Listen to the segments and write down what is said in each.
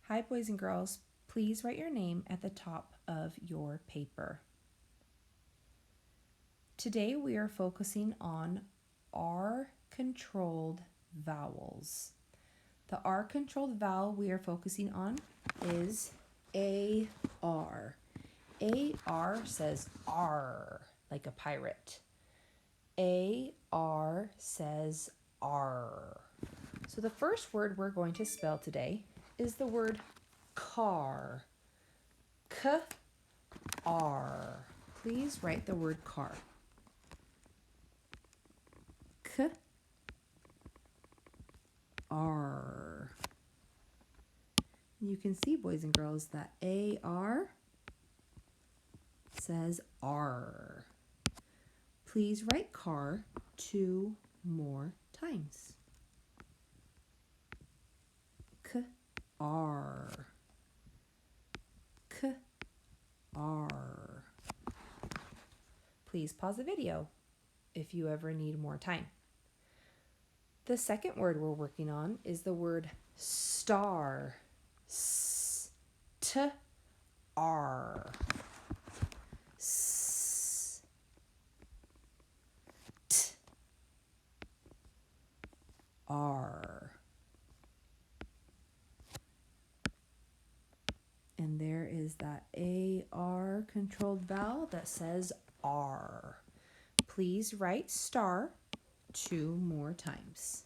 Hi, boys and girls. Please write your name at the top of your paper. Today we are focusing on R-controlled vowels. The R-controlled vowel we are focusing on is A-R. A-R says R, like a pirate. A-R says R. So the first word we're going to spell today is the word car. K-R. Please write the word car. K-R. You can see, boys and girls, that A-R says R. Please write car 2 more times. K-R. K-R. Please pause the video if you ever need more time. The second word we're working on is the word star. S-T-R. S-T-R. And there is that A-R controlled vowel that says R. Please write star 2 more times.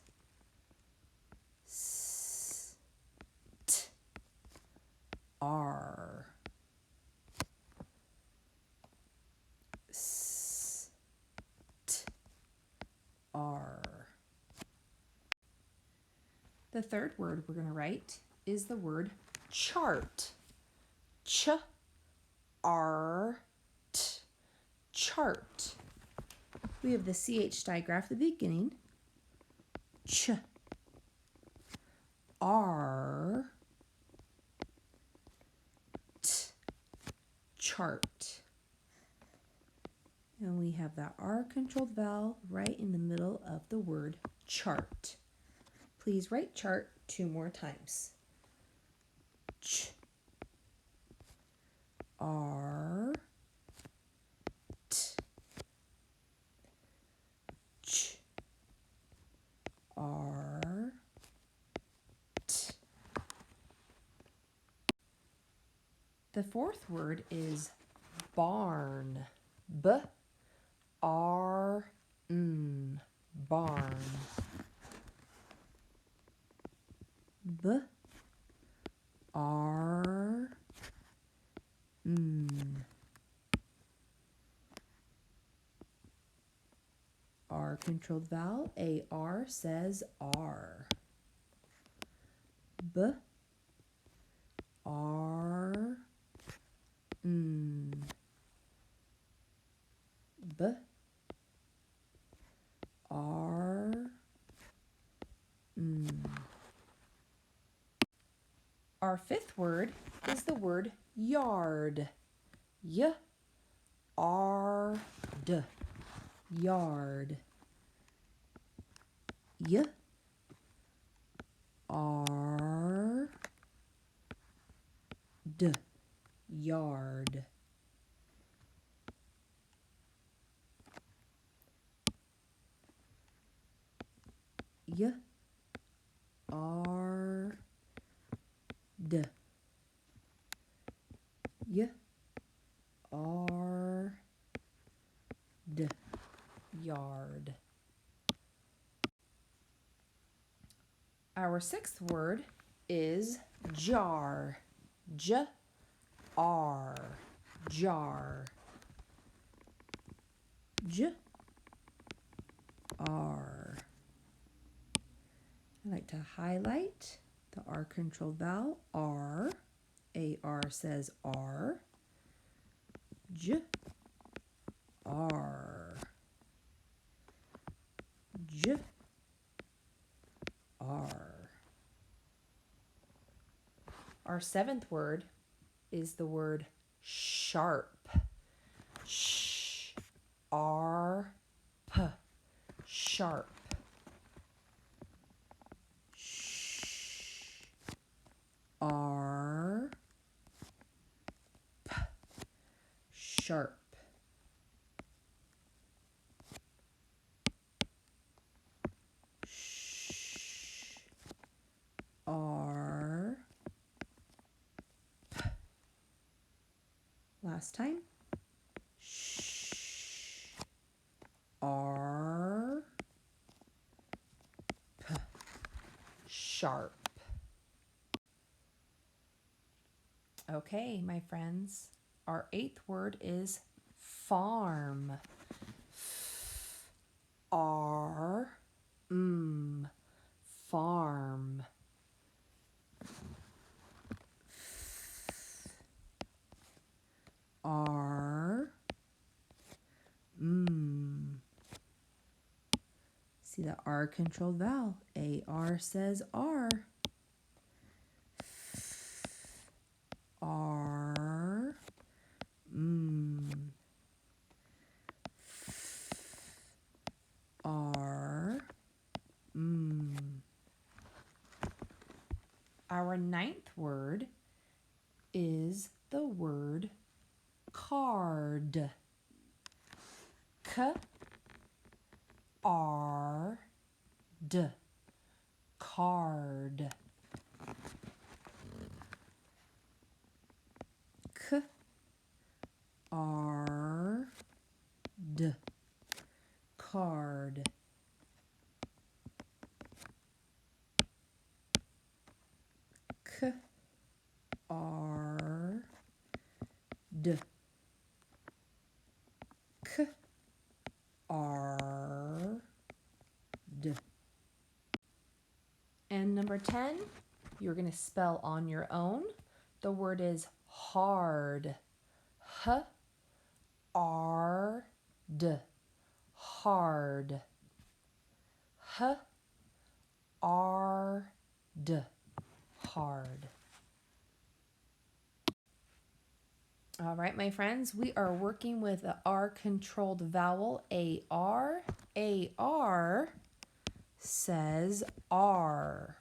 S-T-R. S-T-R. The third word we're going to write is the word chart. Ch-R-T. Chart. We have the CH digraph at the beginning. Ch. R. T. Chart. And we have that R controlled vowel right in the middle of the word chart. Please write chart 2 more times. Ch. R. T. Ch. R. T. The fourth word is barn. B-R-N. Barn. B-R-N. R controlled vowel, A-R says R. B-R-N. B-R-N. Our fifth word is the word yard. Y-R-D. Yard. Y-R-D. Yard. Y-R-D. Y-R-D. Yard. Our sixth word is jar. J-R. Jar. J-R. I like to highlight the R controlled vowel, R. A-R says R. J-R. J-R. Our seventh word is the word sharp. Sh-R-P. Sharp. Sh-R sharp. R. Last time. R. P. Sharp. Okay, my friends, our eighth word is farm. R. Farm. R. See the R controlled vowel. AR says R. R. R. Our ninth word is the word card. K-R-D. Card. K-R-D. Card. K-R-D. K-R-D. And number 10, you're going to spell on your own. The word is hard. H-R-D. Hard. H-R-D. Hard. All right, my friends, we are working with the R-controlled vowel, A-R. A-R says R.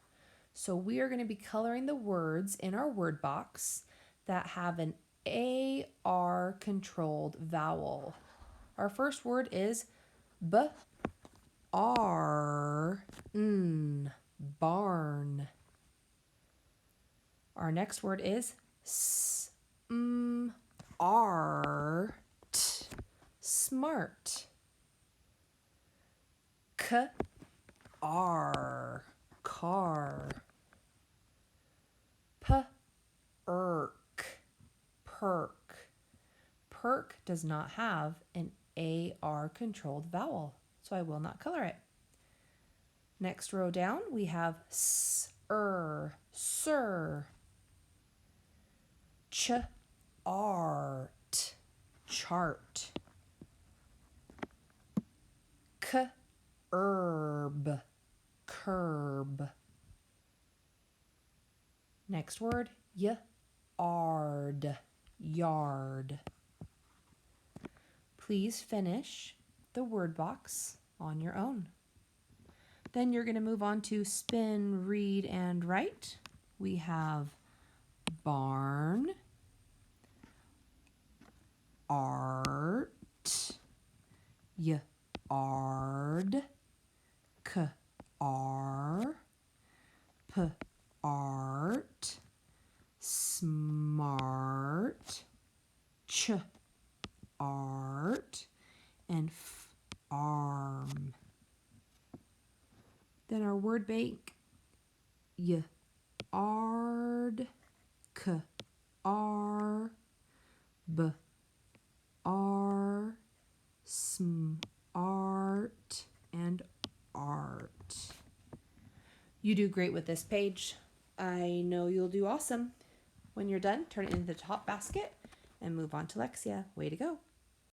So we are going to be coloring the words in our word box that have an A-R-controlled vowel. Our first word is B-R-N, barn. Our next word is S-M-R-T, smart. K-R, car. P-erk, perk. Perk does not have an AR controlled vowel, so I will not color it. Next row down, we have sir, Ch-art, chart. Curb, curb. Next word, yard, yard. Please finish the word box on your own. Then you're going to move on to spin, read, and write. We have barn, art, yard, car, p-art, smart, ch-art, and farm. Then our word bank, yard, k-r, b-r, smart, and art. You do great with this page. I know you'll do awesome. When you're done, turn it into the top basket and move on to Lexia. Way to go.